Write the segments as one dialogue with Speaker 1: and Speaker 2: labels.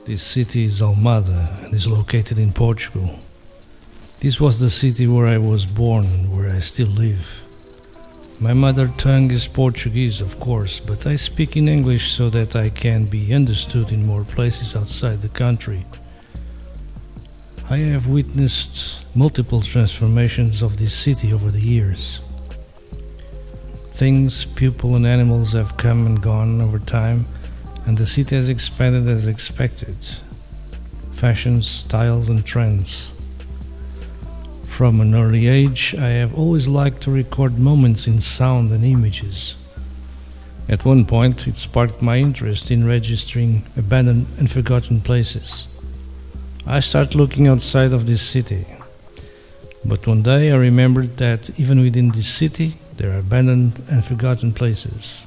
Speaker 1: This city is Almada and is located in Portugal. This was the city where I was born and where I still live. My mother tongue is Portuguese, of course, but I speak in English so that I can be understood in more places outside the country. I have witnessed multiple transformations of this city over the years. Things, people and animals have come and gone over time, and the city has expanded as expected. Fashions, styles and trends. From an early age, I have always liked to record moments in sound and images. At one point, it sparked my interest in registering abandoned and forgotten places. I started looking outside of this city. But one day I remembered that even within this city, there are abandoned and forgotten places.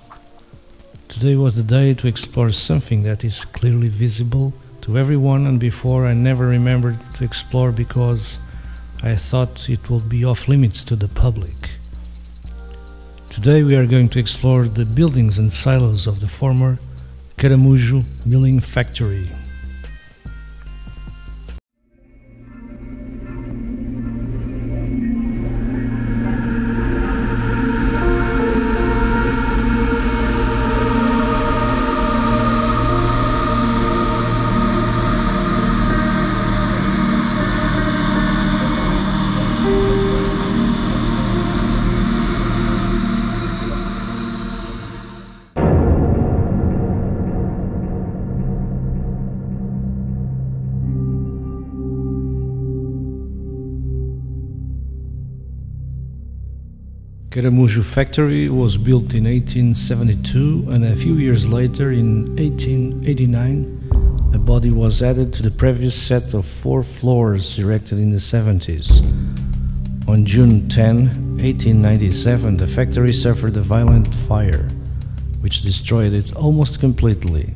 Speaker 1: Today was the day to explore something that is clearly visible to everyone, and before I never remembered to explore because I thought it would be off limits to the public. Today we are going to explore the buildings and silos of the former Caramujo milling factory. Caramujo factory was built in 1872, and a few years later, in 1889, a body was added to the previous set of 4 floors erected in the 70s. On June 10, 1897, the factory suffered a violent fire, which destroyed it almost completely.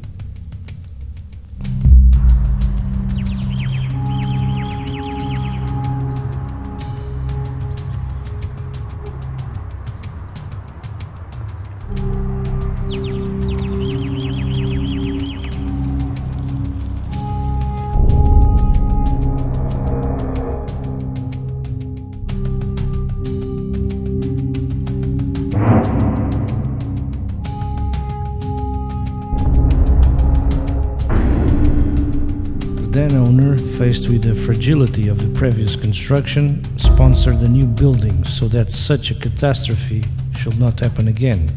Speaker 1: The then owner, faced with the fragility of the previous construction, sponsored a new building so that such a catastrophe should not happen again.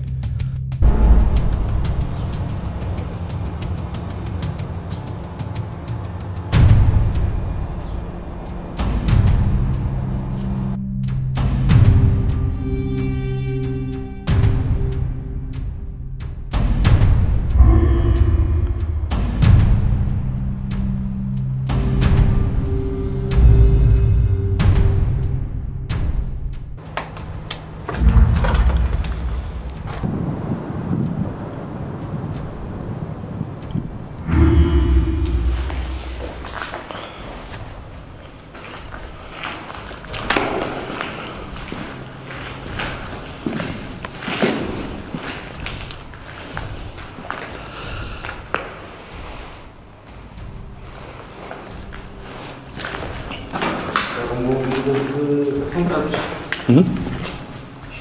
Speaker 2: Assombrados.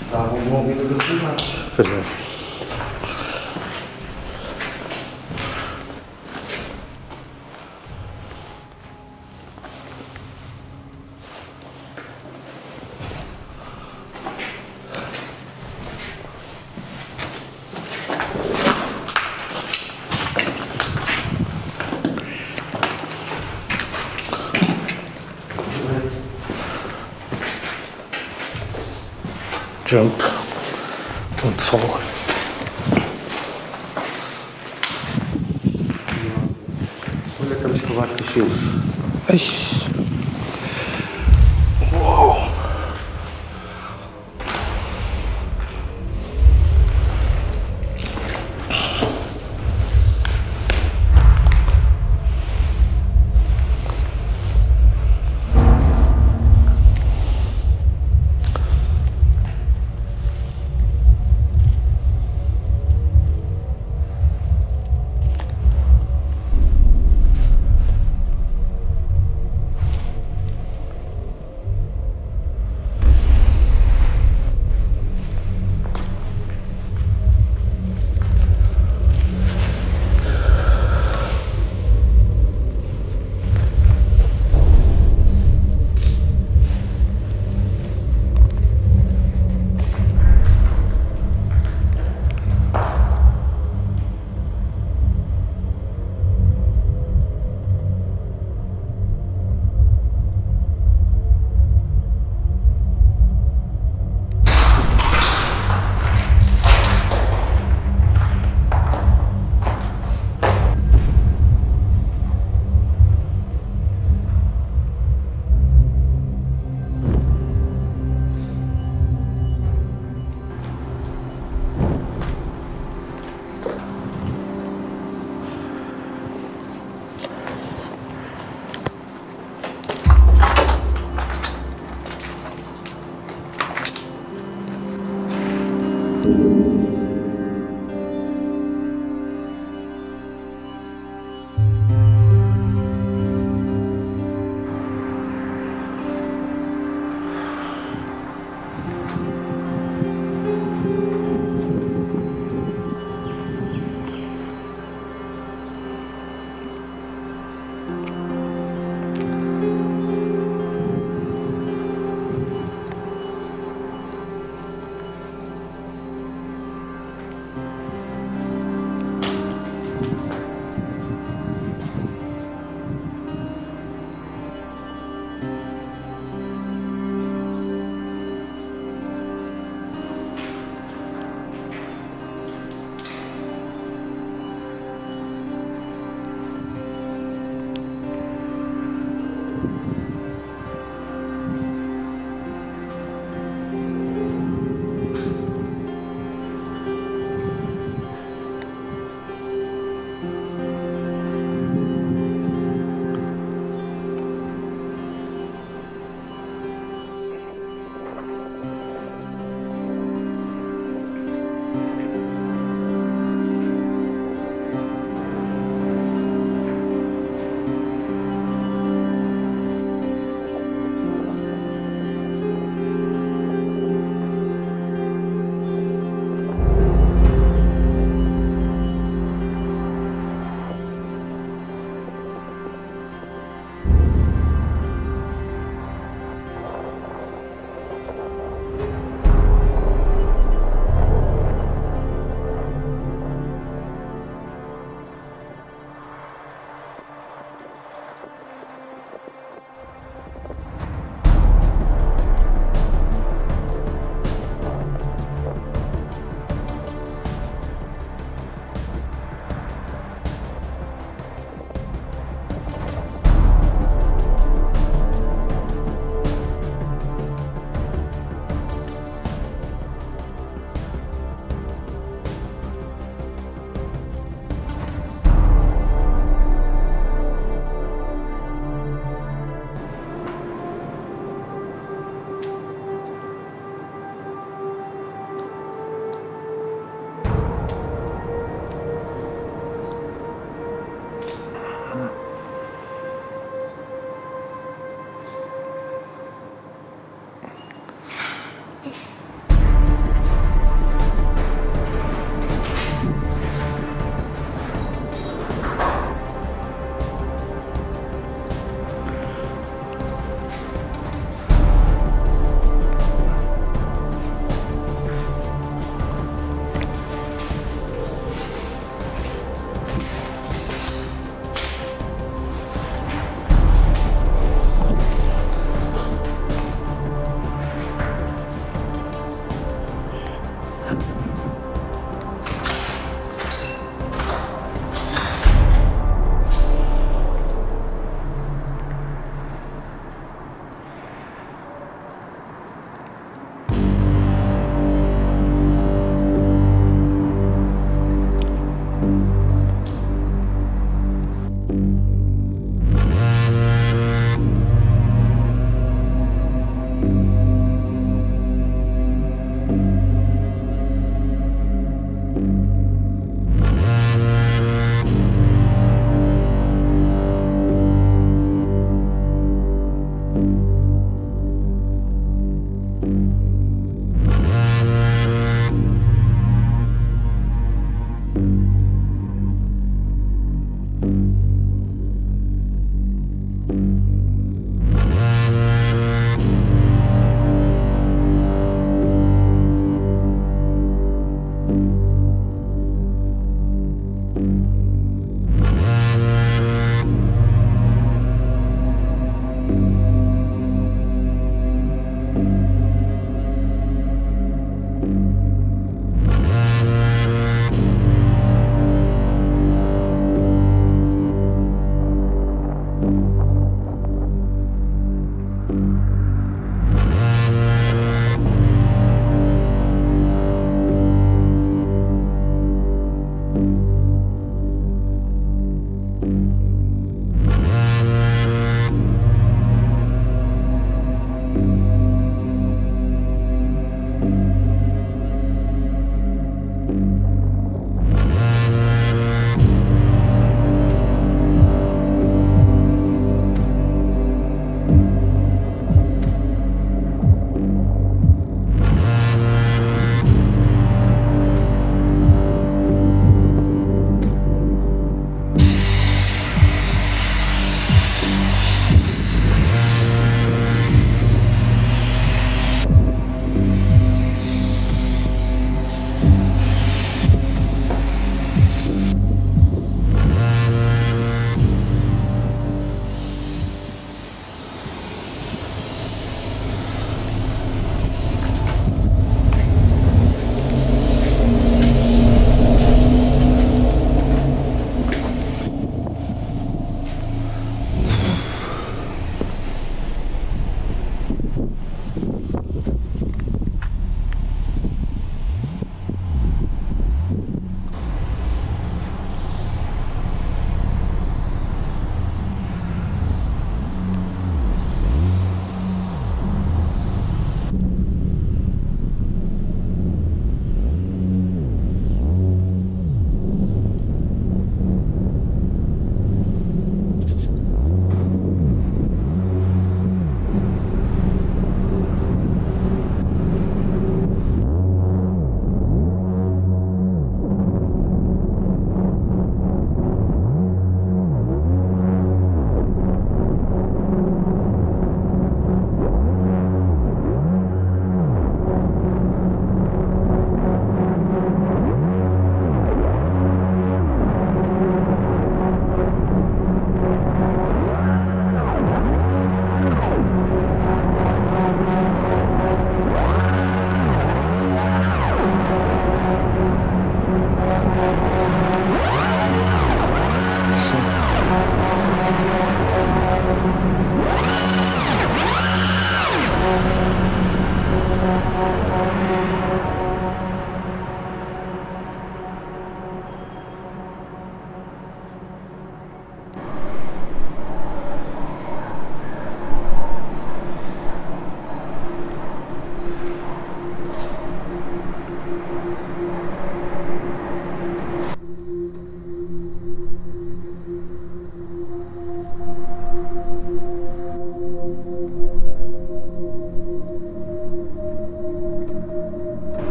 Speaker 2: Estavam com a vida de assombrados.
Speaker 3: Pois é. Jump. Don't fall.
Speaker 2: Olha, estamos com vários cachilos.
Speaker 3: Ai. Uou.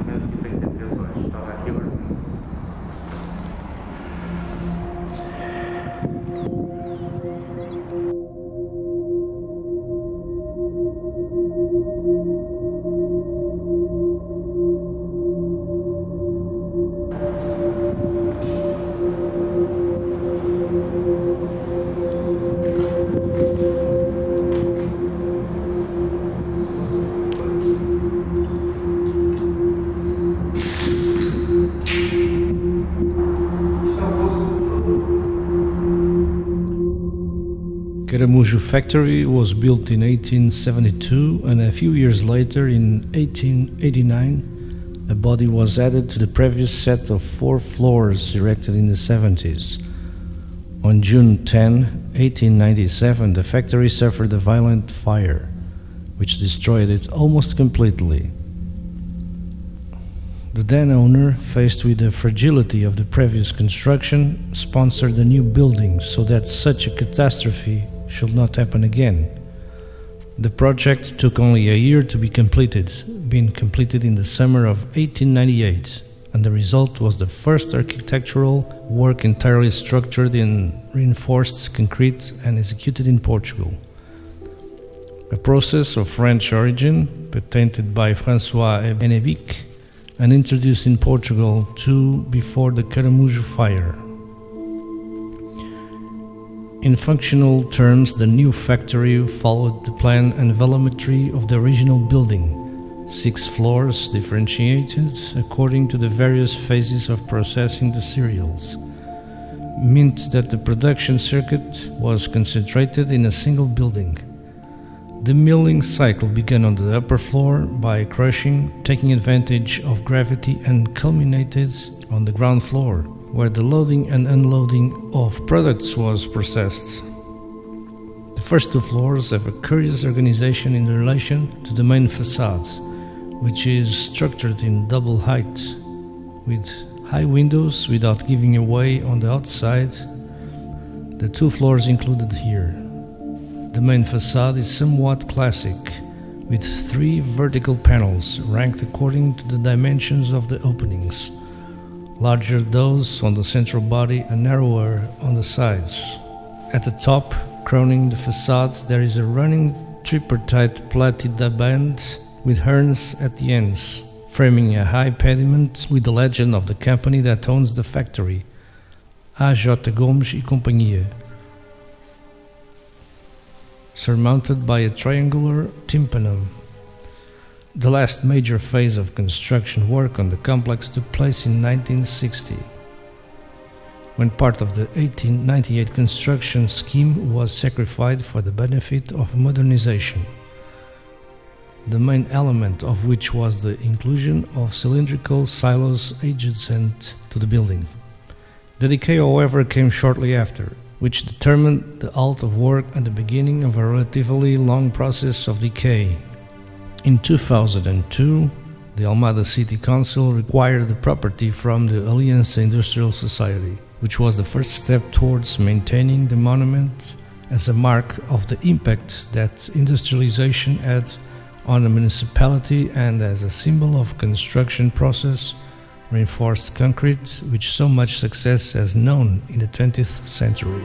Speaker 2: Tem que ter 3 horas. Estava aqui agora.
Speaker 1: Caramujo factory was built in 1872, and a few years later, in 1889, a body was added to the previous set of 4 floors erected in the 70s. On June 10, 1897, the factory suffered a violent fire, which destroyed it almost completely. The then owner, faced with the fragility of the previous construction, sponsored a new building so that such a catastrophe should not happen again. The project took only a year to be completed, being completed in the summer of 1898, and the result was the first architectural work entirely structured in reinforced concrete and executed in Portugal. A process of French origin, patented by François Hennebique, and introduced in Portugal too before the Caramujo fire. In functional terms, the new factory followed the plan and volumetry of the original building, 6 floors differentiated according to the various phases of processing the cereals, meant that the production circuit was concentrated in a single building. The milling cycle began on the upper floor by crushing, taking advantage of gravity, and culminated on the ground floor, where the loading and unloading of products was processed. The first 2 floors have a curious organization in relation to the main facade, which is structured in double height, with high windows without giving away on the outside. The 2 floors included here. The main facade is somewhat classic, with 3 vertical panels ranked according to the dimensions of the openings. Larger those on the central body and narrower on the sides. At the top, crowning the facade, there is a running tripartite platida band with horns at the ends, framing a high pediment with the legend of the company that owns the factory, A.J. Gomes e Companhia, surmounted by a triangular tympanum. The last major phase of construction work on the complex took place in 1960, when part of the 1898 construction scheme was sacrificed for the benefit of modernization, the main element of which was the inclusion of cylindrical silos adjacent to the building. The decay, however, came shortly after, which determined the halt of work and the beginning of a relatively long process of decay. In 2002, the Almada City Council required the property from the Aliança Industrial Society, which was the first step towards maintaining the monument as a mark of the impact that industrialization had on the municipality and as a symbol of construction process, reinforced concrete, which so much success has known in the 20th century.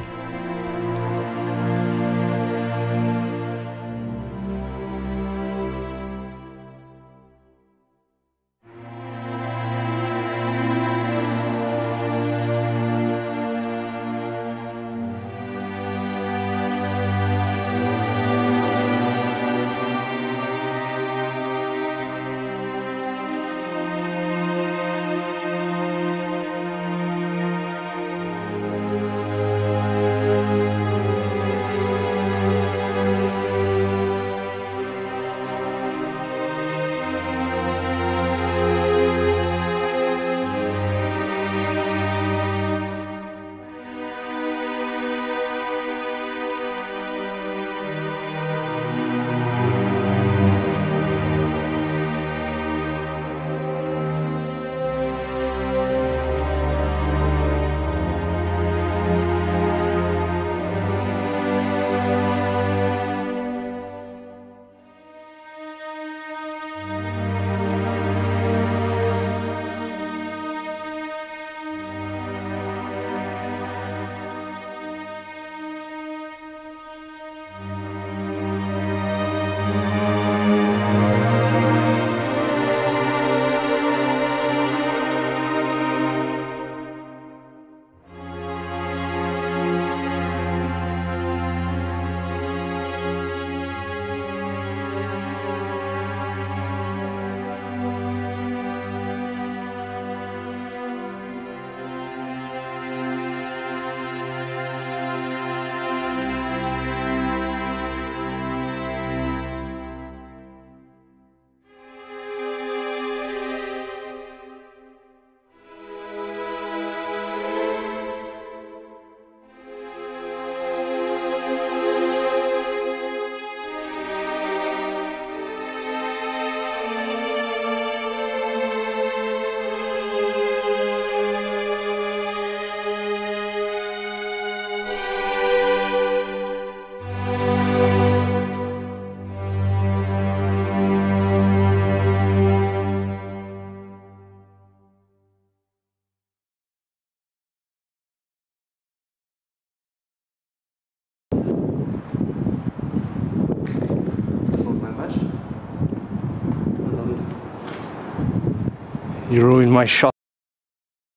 Speaker 1: You ruined my shot.